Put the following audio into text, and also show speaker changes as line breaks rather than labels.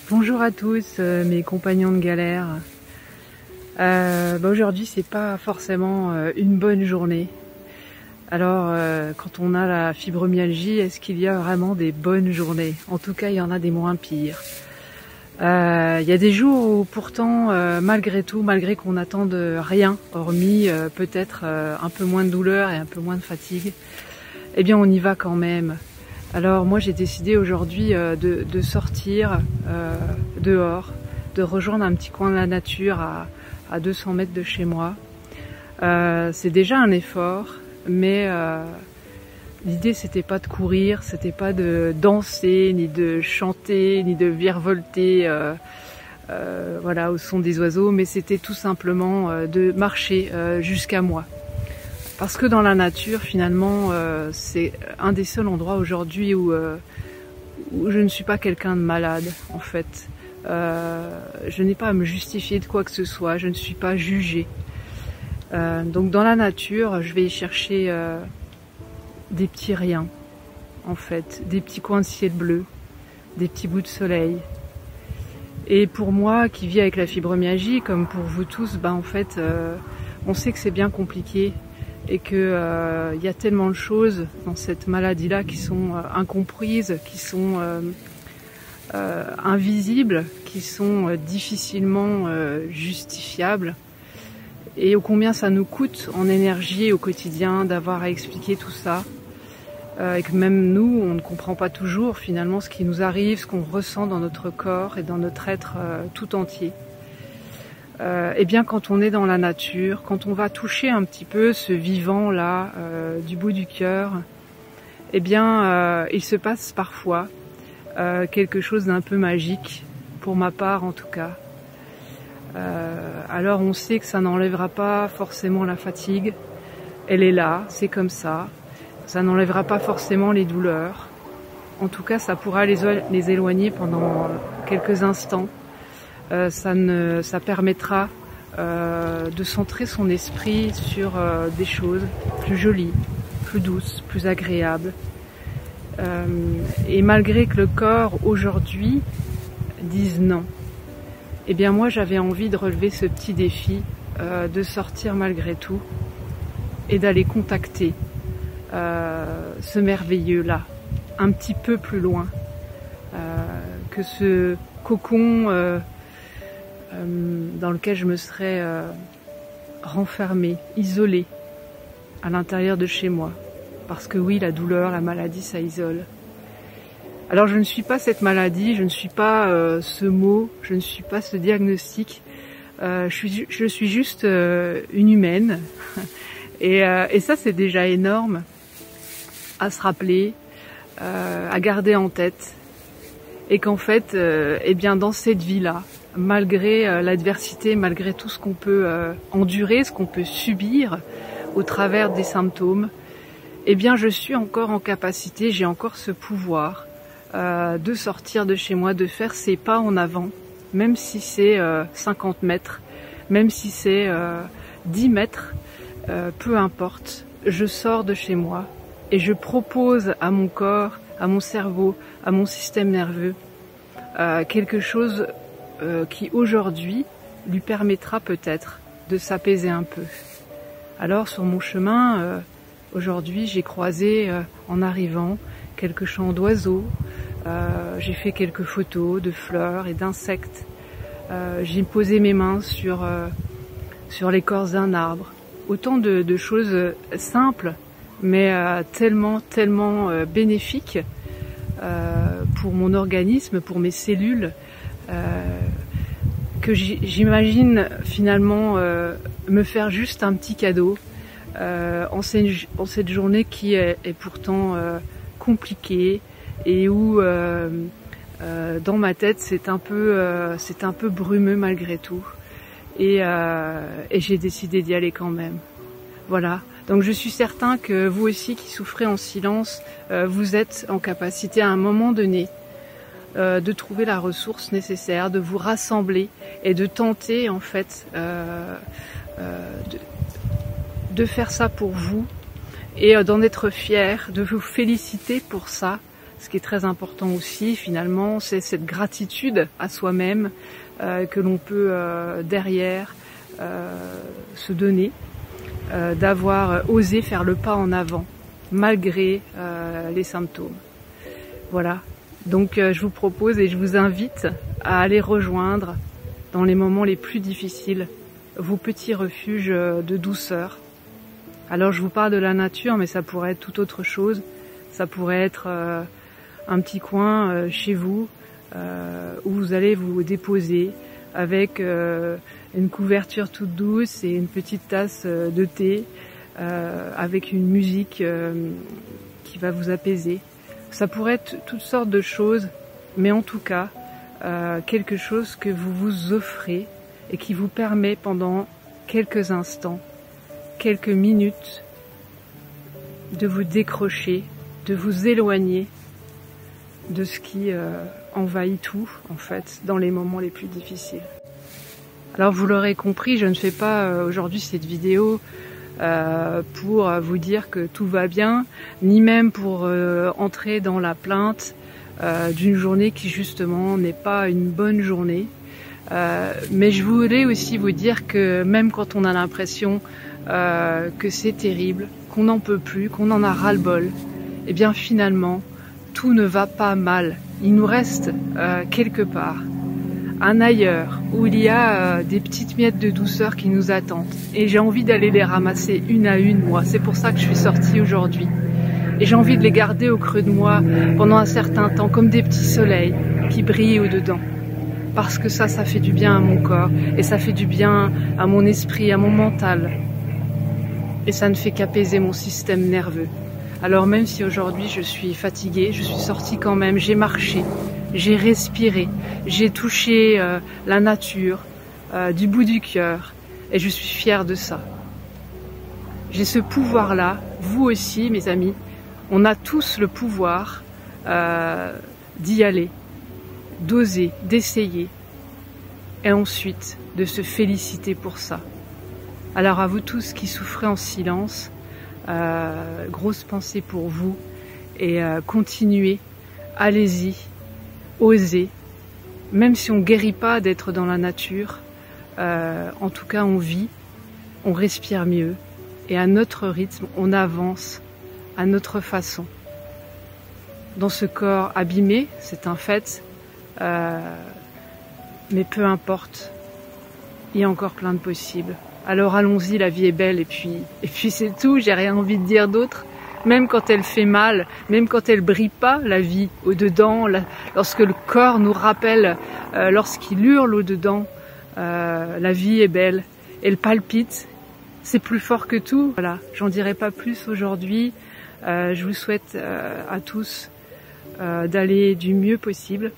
Bonjour à tous mes compagnons de galère. Aujourd'hui c'est pas forcément une bonne journée. Alors quand on a la fibromyalgie, est-ce qu'il y a vraiment des bonnes journées? En tout cas il y en a des moins pires. Il y a des jours où pourtant malgré tout, malgré qu'on n'attende rien, hormis peut-être un peu moins de douleur et un peu moins de fatigue, eh bien on y va quand même. Alors moi j'ai décidé aujourd'hui de sortir dehors, de rejoindre un petit coin de la nature à 200 mètres de chez moi. C'est déjà un effort, mais l'idée c'était pas de courir, c'était pas de danser, ni de chanter, ni de virevolter voilà, au son des oiseaux, mais c'était tout simplement de marcher jusqu'à moi. Parce que dans la nature, finalement, c'est un des seuls endroits aujourd'hui où je ne suis pas quelqu'un de malade, en fait. Je n'ai pas à me justifier de quoi que ce soit, je ne suis pas jugée. Donc dans la nature, je vais y chercher des petits riens, en fait, des petits coins de ciel bleu, des petits bouts de soleil. Et pour moi, qui vis avec la fibromyalgie, comme pour vous tous, en fait, on sait que c'est bien compliqué. Et que y a tellement de choses dans cette maladie-là qui sont incomprises, qui sont invisibles, qui sont difficilement justifiables. Et ô combien ça nous coûte en énergie au quotidien d'avoir à expliquer tout ça. Et que même nous, on ne comprend pas toujours finalement ce qui nous arrive, ce qu'on ressent dans notre corps et dans notre être tout entier. Eh bien quand on est dans la nature, quand on va toucher un petit peu ce vivant là du bout du cœur, eh bien il se passe parfois quelque chose d'un peu magique, pour ma part en tout cas. Alors on sait que ça n'enlèvera pas forcément la fatigue, elle est là, c'est comme ça n'enlèvera pas forcément les douleurs, en tout cas ça pourra les éloigner pendant quelques instants. Ça permettra de centrer son esprit sur des choses plus jolies, plus douces, plus agréables. Et malgré que le corps aujourd'hui dise non, eh bien moi j'avais envie de relever ce petit défi, de sortir malgré tout et d'aller contacter ce merveilleux-là, un petit peu plus loin que ce cocon dans lequel je me serais renfermée, isolée à l'intérieur de chez moi. Parce que oui, la douleur, la maladie, ça isole. Alors je ne suis pas cette maladie, je ne suis pas ce mot, je ne suis pas ce diagnostic. Je suis juste une humaine. Et ça, c'est déjà énorme à se rappeler, à garder en tête. Et qu'en fait, eh bien, dans cette vie-là, malgré l'adversité, malgré tout ce qu'on peut endurer, ce qu'on peut subir au travers des symptômes, eh bien je suis encore en capacité, j'ai encore ce pouvoir de sortir de chez moi, de faire ces pas en avant, même si c'est 50 mètres, même si c'est 10 mètres, peu importe, je sors de chez moi et je propose à mon corps, à mon cerveau, à mon système nerveux, quelque chose qui aujourd'hui lui permettra peut-être de s'apaiser un peu. Alors sur mon chemin, aujourd'hui j'ai croisé en arrivant quelques chants d'oiseaux, j'ai fait quelques photos de fleurs et d'insectes, j'ai posé mes mains sur l'écorce d'un arbre. Autant de choses simples mais tellement bénéfiques pour mon organisme, pour mes cellules, que j'imagine finalement me faire juste un petit cadeau en cette journée qui est pourtant compliquée et où dans ma tête c'est un peu brumeux malgré tout et j'ai décidé d'y aller quand même. Voilà, donc je suis certain que vous aussi qui souffrez en silence, vous êtes en capacité à un moment donné de trouver la ressource nécessaire, de vous rassembler et de tenter en fait de faire ça pour vous et d'en être fier, de vous féliciter pour ça, Ce qui est très important aussi, finalement, c'est cette gratitude à soi-même que l'on peut derrière se donner, d'avoir osé faire le pas en avant, malgré les symptômes. Voilà, donc je vous propose et je vous invite à aller rejoindre, dans les moments les plus difficiles, vos petits refuges de douceur. Alors je vous parle de la nature, mais ça pourrait être tout autre chose. Ça pourrait être un petit coin chez vous, où vous allez vous déposer avec une couverture toute douce et une petite tasse de thé, avec une musique qui va vous apaiser. Ça pourrait être toutes sortes de choses, mais en tout cas, quelque chose que vous vous offrez et qui vous permet pendant quelques instants, quelques minutes, de vous décrocher, de vous éloigner de ce qui envahit tout, en fait, dans les moments les plus difficiles. Alors vous l'aurez compris, je ne fais pas aujourd'hui cette vidéo pour vous dire que tout va bien, ni même pour entrer dans la plainte d'une journée qui justement n'est pas une bonne journée. Mais je voulais aussi vous dire que même quand on a l'impression que c'est terrible, qu'on n'en peut plus, qu'on en a ras-le-bol, eh bien finalement, tout ne va pas mal. Il nous reste quelque part un ailleurs où il y a des petites miettes de douceur qui nous attendent. Et j'ai envie d'aller les ramasser une à une, moi. C'est pour ça que je suis sortie aujourd'hui. Et j'ai envie de les garder au creux de moi pendant un certain temps, comme des petits soleils qui brillent au-dedans. Parce que ça fait du bien à mon corps, et ça fait du bien à mon esprit, à mon mental. Et ça ne fait qu'apaiser mon système nerveux. Alors même si aujourd'hui je suis fatiguée, je suis sortie quand même, j'ai marché, j'ai respiré, j'ai touché la nature du bout du cœur, et je suis fière de ça. J'ai ce pouvoir-là, vous aussi mes amis, on a tous le pouvoir d'y aller, d'oser, d'essayer, et ensuite de se féliciter pour ça. Alors à vous tous qui souffrez en silence, grosse pensée pour vous, et continuez, allez-y, osez, même si on ne guérit pas d'être dans la nature, en tout cas on vit, on respire mieux, et à notre rythme, on avance à notre façon. Dans ce corps abîmé, c'est un fait, mais peu importe, il y a encore plein de possibles. Alors allons-y, la vie est belle, et puis c'est tout, j'ai rien envie de dire d'autre. Même quand elle fait mal, même quand elle brille pas, la vie au-dedans, lorsque le corps nous rappelle, lorsqu'il hurle au-dedans, la vie est belle, elle palpite, c'est plus fort que tout. Voilà, j'en dirai pas plus aujourd'hui. Je vous souhaite à tous d'aller du mieux possible.